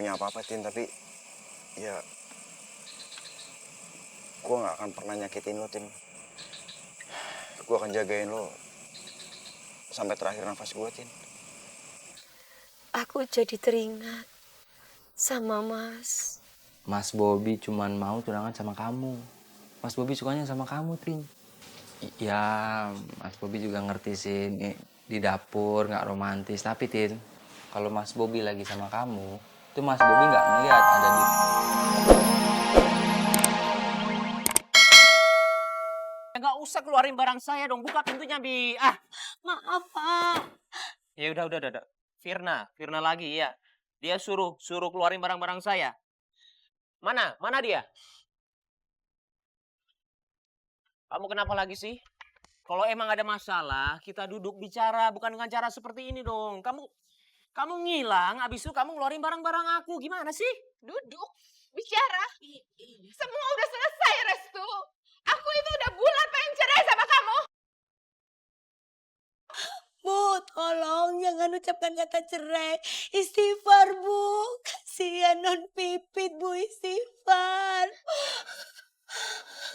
punya apa-apa, Tin. Tapi ya gue nggak akan pernah nyakitin lo, Tin. Gue akan jagain lo sampai terakhir nafas gue, Tin. Aku jadi teringat sama Mas. Mas Bobby cuman mau tunangan sama kamu. Mas Bobby sukanya sama kamu, Tin. Ya, Mas Bobby juga ngerti sih di dapur nggak romantis. Tapi, Tin, kalau Mas Bobby lagi sama kamu, itu Mas Bobby nggak ngeliat ada di... Nggak usah keluarin barang saya dong, buka pintunya, Bi. Ah, Maaf, Pak. ya udah. Firna lagi ya. Dia suruh keluarin barang-barang saya. Mana dia? Kamu kenapa lagi sih? Kalau emang ada masalah, kita duduk bicara, bukan dengan cara seperti ini dong. Kamu ngilang, abis itu kamu ngeluarin barang-barang aku. Gimana sih? Duduk, bicara. Semua udah selesai, Restu. Aku itu udah bulat pengen cerai sama kamu. Bu, tolong jangan ucapkan kata cerai. Istighfar, Bu. Kasihan non Pipit, Bu, istighfar.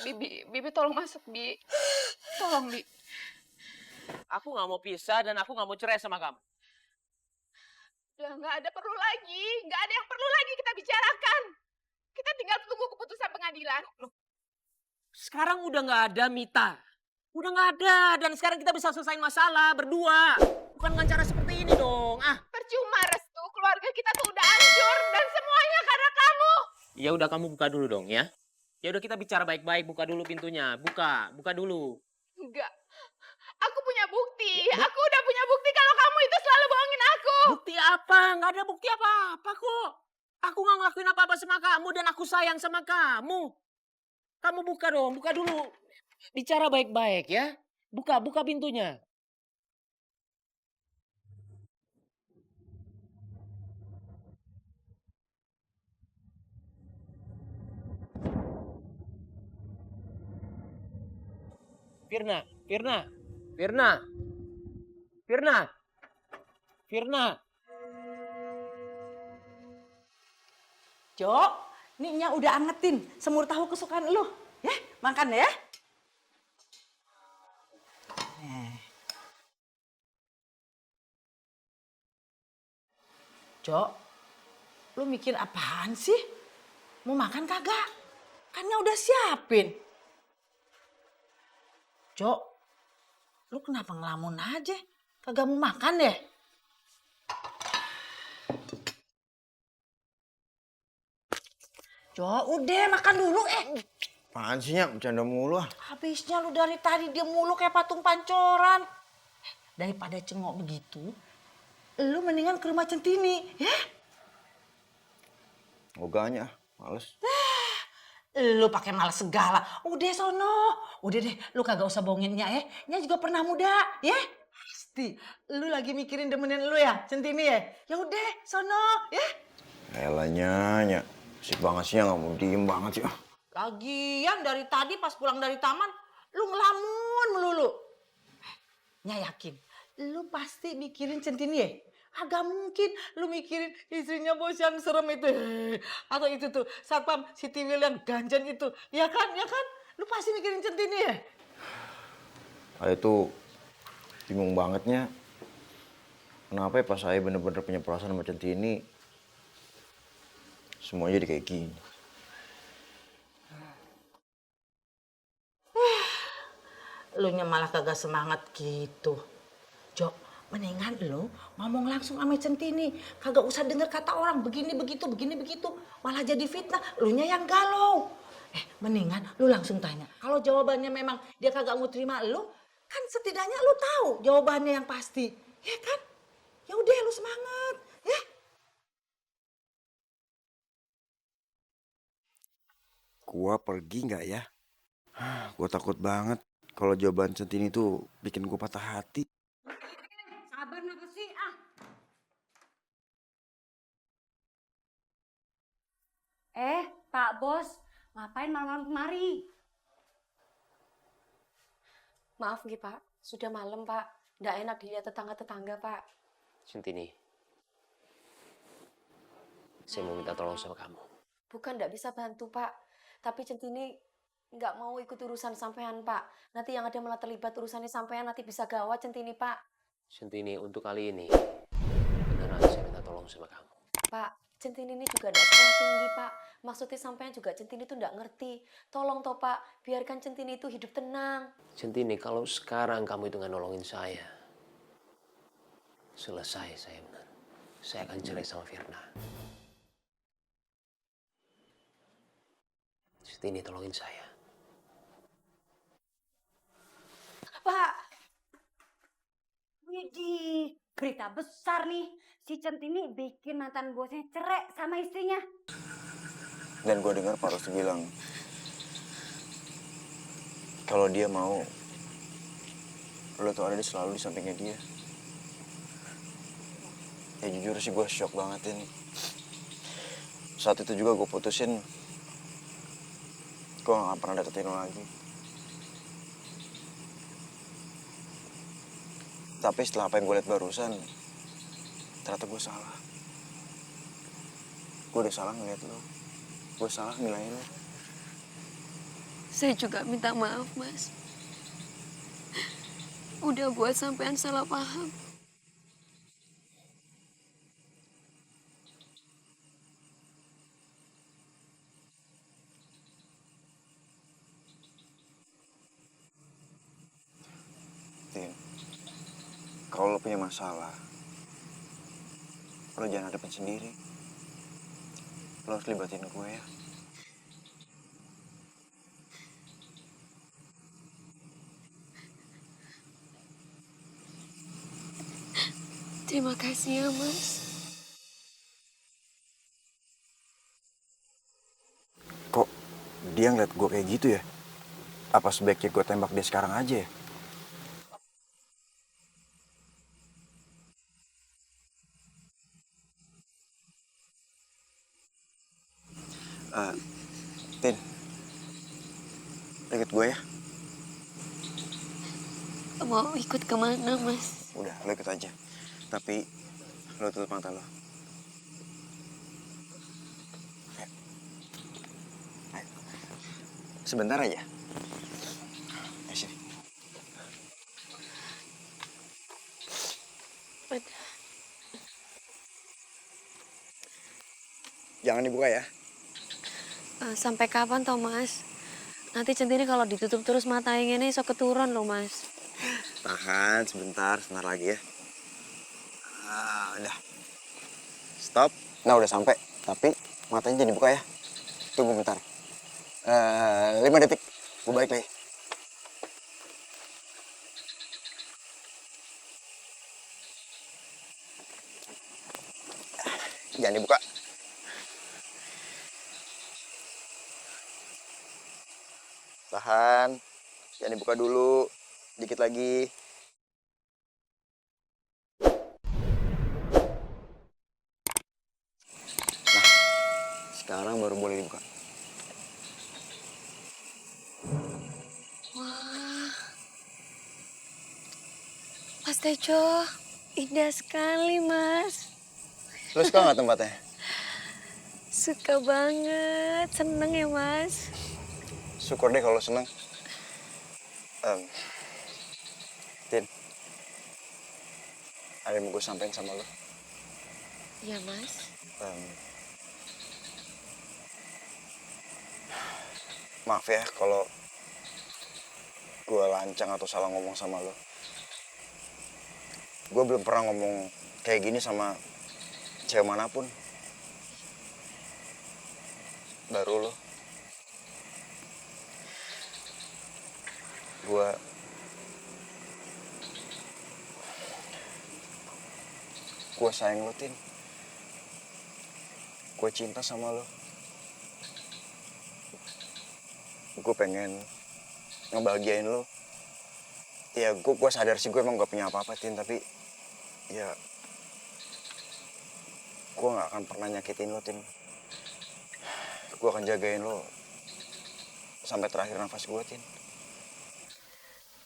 Bibi tolong masuk, Bi. Tolong, Bi. Aku nggak mau pisah dan aku nggak mau cerai sama kamu. Udah nggak ada perlu lagi. Nggak ada yang perlu lagi kita bicarakan. Kita tinggal tunggu keputusan pengadilan. Sekarang udah nggak ada Mita. Udah nggak ada. Dan sekarang kita bisa selesai masalah berdua. Bukan dengan cara seperti ini dong. Ah, Percuma, Restu. Keluarga kita tuh udah hancur. Dan semuanya karena kamu. ya udah kamu buka dulu dong ya. Ya udah kita bicara baik-baik. Buka dulu pintunya. Buka dulu. Enggak. Aku punya bukti. Aku udah punya bukti kalau kamu itu selalu bohongin aku. Bukti apa? Nggak ada bukti apa-apa kok. Aku nggak ngelakuin apa-apa sama kamu dan aku sayang sama kamu. Kamu buka dong, buka dulu. Bicara baik-baik ya. Buka pintunya. Firna. Jok, Niknya udah angetin semur tahu kesukaan lu. Ya, makan ya. Jok, lu mikir apaan sih? Mau makan kagak? Kannya udah siapin. Jok, lu kenapa ngelamun aja? Kagak mau makan deh? Jok, udah makan dulu Apaan sih, Nyak? Bercanda mulu ah. Habisnya lu dari tadi dia mulu kayak patung pancoran. Daripada cengok begitu, lu mendingan ke rumah Centini, ya? Ogahnya, males. Lu pakai malas segala. Udah sono. Udah deh, lu kagak usah bohonginnya ya. Nya juga pernah muda, ya? Pasti. Lu lagi mikirin demenin lu ya, Centini ya? Ya udah, sono, ya? Elah, Nyak. Sip banget sih, nggak mau diem banget sih. Lagian dari tadi pas pulang dari taman, lu ngelamun melulu. Nya yakin, lu pasti mikirin Centini ya? Agak mungkin lu mikirin istrinya bos yang serem itu. Atau itu tuh, satpam si Tiwil yang ganjen itu. Ya kan, ya kan? Lu pasti mikirin Centini ya? Itu bingung bangetnya. Kenapa ya pas saya bener-bener punya perasaan sama Centini, semuanya jadi kayak gini. Lu nya malah kagak semangat gitu. Jok, mendingan lu ngomong langsung sama Centini. Kagak usah denger kata orang begini begitu. Malah jadi fitnah. Lu nya yang galau. Mendingan lu langsung tanya. Kalau jawabannya memang dia kagak mau terima lu, kan setidaknya lu tahu jawabannya yang pasti. Ya kan? Ya udah lu semangat, ya. Gua pergi nggak ya? Gua takut banget kalau jawaban Centini tuh bikin gua patah hati. Sabar kenapa sih? Pak Bos, ngapain malam-malam kemari? Maaf nih, Pak. Sudah malam, Pak. Nggak enak dilihat tetangga-tetangga, Pak. Centini. Saya mau minta tolong sama kamu. Bukan nggak bisa bantu, Pak. Tapi Centini nggak mau ikut urusan sampean, Pak. Nanti yang ada malah terlibat urusannya sampean, nanti bisa gawat Centini, Pak. Centini, untuk kali ini, beneran saya minta tolong sama kamu. Pak, Centini ini juga nggak sekolah tinggi, Pak. Maksudnya sampean juga Centini itu nggak ngerti. Tolong toh, Pak, biarkan Centini itu hidup tenang. Centini, kalau sekarang kamu itu nggak nolongin saya, selesai saya benar. Saya akan cerai sama Firna. Centini, tolongin saya. Pak, Widih, berita besar nih. Si Centini bikin mantan bosnya cerai sama istrinya. Dan gue dengar Pak Rosti bilang kalau dia mau lo tuh ada selalu di sampingnya dia. Ya jujur sih gue shock banget ini. Saat itu juga gue putusin gue gak pernah deketin lo lagi. Tapi setelah apa yang gue lihat barusan, ternyata gue salah. Gue udah salah ngeliat lo. Gue salah nilaiin lo. saya juga minta maaf, Mas. Udah buat sampean salah paham. Tin, kalau lo punya masalah, lo jangan hadapin sendiri. Lo harus libatin gue ya. Terima kasih ya, Mas. Kok dia ngeliat gue kayak gitu ya? Apa sebaiknya gue tembak dia sekarang aja ya? Tin, ikut gue ya. Mau ikut kemana, Mas? Udah, lo ikut aja. Tapi lo tutup mata lo. Ayo. Ayo. Sebentar aja. Ayo sini. Jangan dibuka ya. Sampai kapan toh, Mas? Nanti Centini kalau ditutup terus mata yang ini sok keturun loh, Mas. Tahan sebentar lagi ya. Udah. Stop. Nah, udah sampai. Tapi matanya jangan dibuka ya. Tunggu bentar. 5 detik. Gue balik lagi. Jangan dibuka. Tahan. Jangan dibuka dulu. Dikit lagi. Nah, sekarang baru boleh dibuka. Wah, Mas Tejo, indah sekali, Mas. Lo suka nggak tempatnya? Suka banget, seneng ya, Mas. Syukur deh kalau seneng. Tin, ada yang mau gue sampein sama lo. Iya, Mas. Maaf ya kalau gue lancang atau salah ngomong sama lo. Gue belum pernah ngomong kayak gini sama cewek manapun. Baru lo. Gue sayang lo, Tin. Gue cinta sama lo. Gue pengen ngebahagiain lo. Ya, gue sadar sih gue emang gak punya apa-apa, Tin. Tapi, ya, gue gak akan pernah nyakitin lo, Tin. Gue akan jagain lo sampai terakhir nafas gue, Tin.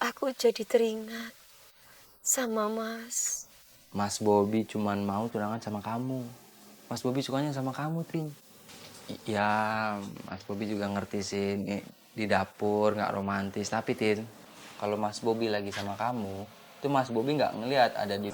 Aku jadi teringat sama Mas. Mas Bobby cuman mau tunangan sama kamu. Mas Bobi sukanya sama kamu, Trin. Ya, Mas Bobi juga ngerti sih di dapur nggak romantis. Tapi Tin, kalau Mas Bobi lagi sama kamu, itu Mas Bobi nggak ngelihat ada di